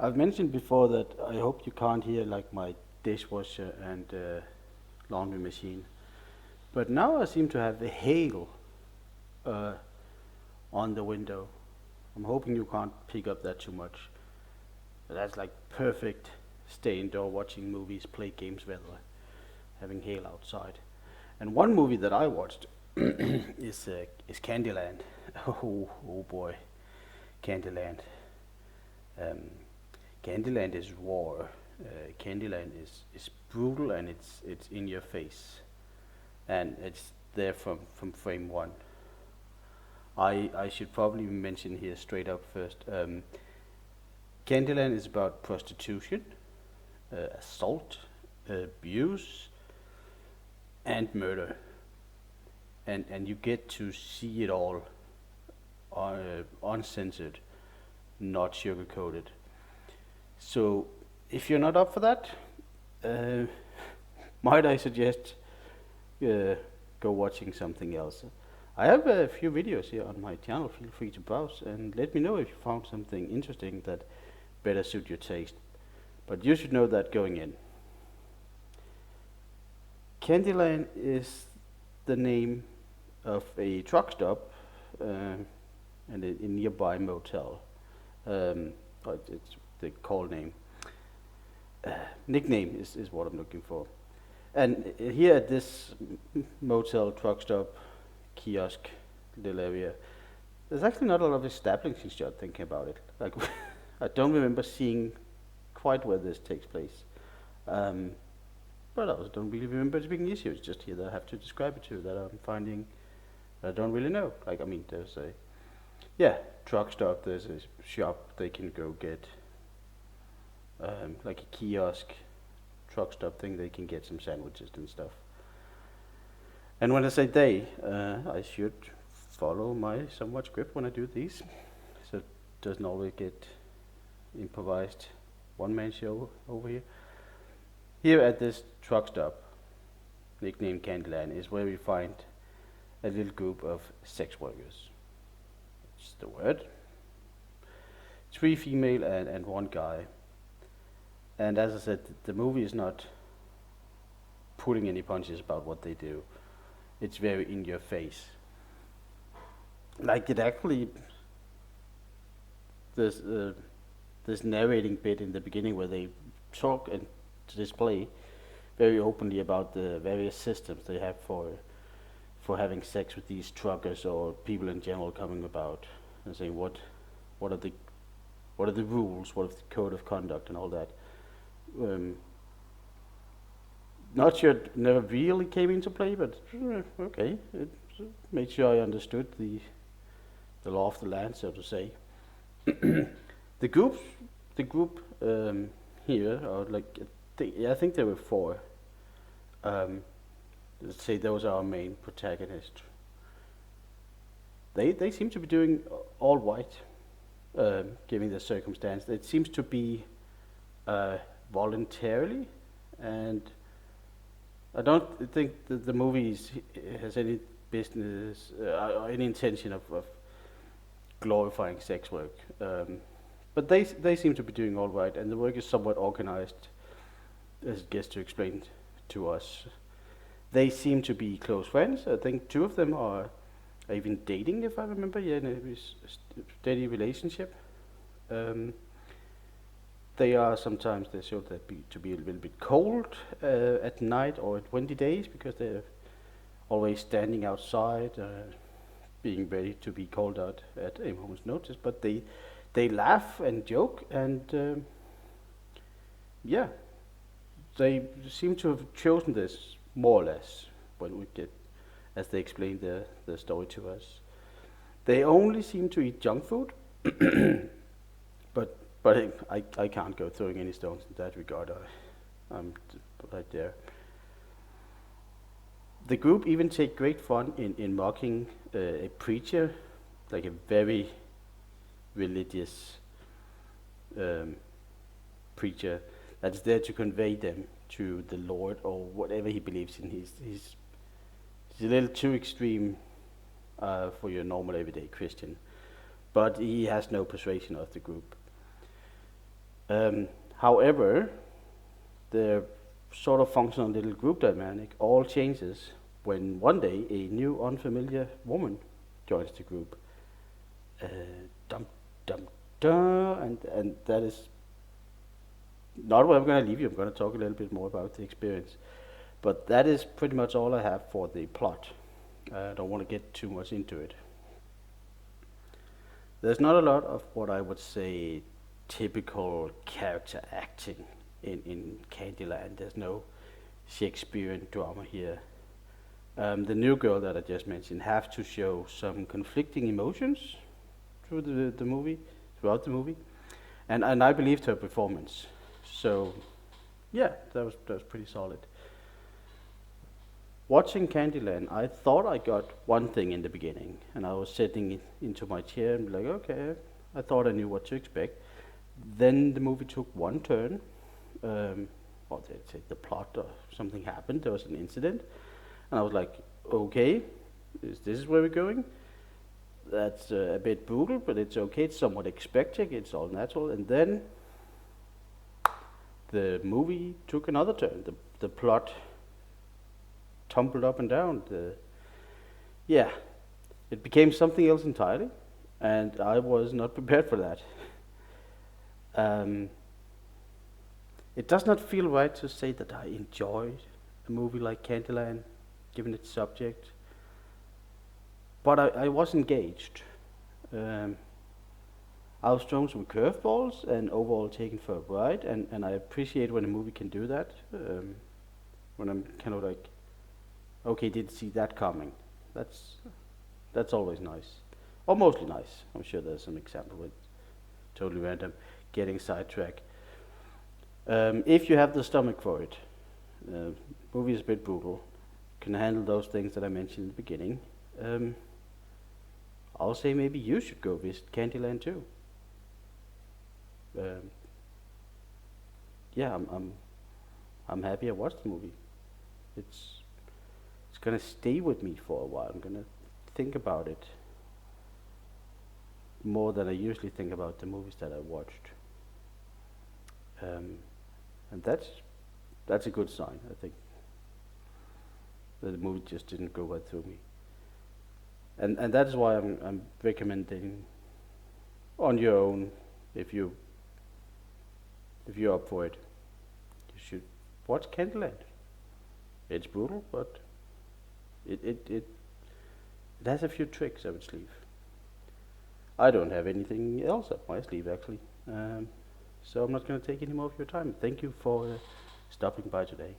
I've mentioned before that I hope you can't hear like my dishwasher and laundry machine. But now I seem to have the hail uh, on the window. I'm hoping you can't pick up that too much. That's like perfect stay indoor watching movies, play games weather, having hail outside. And one movie that I watched is Candyland. Oh boy, Candyland. Um, Candyland is raw. Candyland is brutal and it's in your face, and it's there from frame one. I should probably mention here straight up first. Candyland is about prostitution, assault, abuse, and murder, and you get to see it all uncensored, not sugar coated. So if you're not up for that, uh, might I suggest uh, go watching something else? I have a few videos here on my channel. Feel free to browse and let me know if you found something interesting that better suit your taste. But you should know that going in. Candyland is the name of a truck stop and a nearby motel. It's the call name. Nickname is what I'm looking for. And here at this motel, truck stop, kiosk, little area, there's actually not a lot of establishing shot thinking about it. Like, I don't remember seeing quite where this takes place. Um, but I also don't really remember it being issues, just here that I have to describe it to, that I'm finding that I don't really know. Like, I mean, there's a, yeah, truck stop, there's a shop they can go get, like a kiosk, truck stop thing, they can get some sandwiches and stuff. And when I say they, I should follow my somewhat script when I do these, so it doesn't always get improvised one-man show over here. Here at this truck stop, nicknamed Candyland, is where we find a little group of sex workers. It's the word. 3 female and 1 guy. And as I said, the movie is not pulling any punches about what they do. It's very in your face. Like it actually, there's this narrating bit in the beginning where they talk and display very openly about the various systems they have for having sex with these truckers or people in general coming about and saying what are the rules, what is the code of conduct and all that. Not sure it never really came into play, but okay, it made sure I understood the law of the land, so to say. the group the group here are like I think there were 4. Let's say those are our main protagonists. They seem to be doing all right, given the circumstance. It seems to be voluntarily, and I don't think that the movie has any business or any intention of glorifying sex work. But they seem to be doing all right, and the work is somewhat organized, as it gets to explain to us. They seem to be close friends. I think 2 of them are even dating, if I remember. Yeah, in a steady relationship. They are sometimes they show that to be a little bit cold at night or at windy days because they're always standing outside, being ready to be called out at a moment's notice. But they laugh and joke, and yeah, they seem to have chosen this more or less when we get, as they explain the story to us. They only seem to eat junk food, but I can't go throwing any stones in that regard. I'm right there. The group even take great fun in mocking a preacher, like a very religious preacher that's there to convey them to the Lord or whatever he believes in. He's a little too extreme for your normal everyday Christian, but he has no persuasion of the group. However, the sort of functional little group dynamic all changes when one day a new unfamiliar woman joins the group. Uh, dum dum dum, and that is not where I'm going to leave you. I'm going to talk a little bit more about the experience, but that is pretty much all I have for the plot. I don't want to get too much into it. There's not a lot of what I would say typical character acting in Candyland. There's no Shakespearean drama here. The new girl that I just mentioned have to show some conflicting emotions through the movie, throughout the movie, and I believed her performance. So, yeah, that was pretty solid. Watching Candyland, I thought I got one thing in the beginning, and I was sitting into my chair and like, okay, I thought I knew what to expect. Then the movie took one turn, or the plot or something happened. There was an incident, and I was like, okay, this is where we're going. That's a bit brutal, but it's okay. It's somewhat expected. It's all natural. And then the movie took another turn. The plot tumbled up and down. Yeah, it became something else entirely, and I was not prepared for that. It does not feel right to say that I enjoyed a movie like Candyland, given its subject, but I was engaged. Um, I was thrown some curveballs and overall taken for a ride, and I appreciate when a movie can do that. When I'm kind of like, okay, didn't see that coming. That's always nice, or mostly nice. I'm sure there's some example with totally random, getting sidetracked. If you have the stomach for it, movie is a bit brutal. Can handle those things that I mentioned in the beginning. I'll say maybe you should go visit Candyland too. Um, yeah, I'm happy I watched the movie. It's it's gonna stay with me for a while. I'm gonna think about it more than I usually think about the movies that I watched. Um, and that's a good sign. I think that the movie just didn't go right through me, and that is why I'm recommending on your own, if you if you're up for it, you should watch Candleland. It's brutal, but it has a few tricks up its sleeve. I don't have anything else up my sleeve actually, so I'm not going to take any more of your time. Thank you for stopping by today.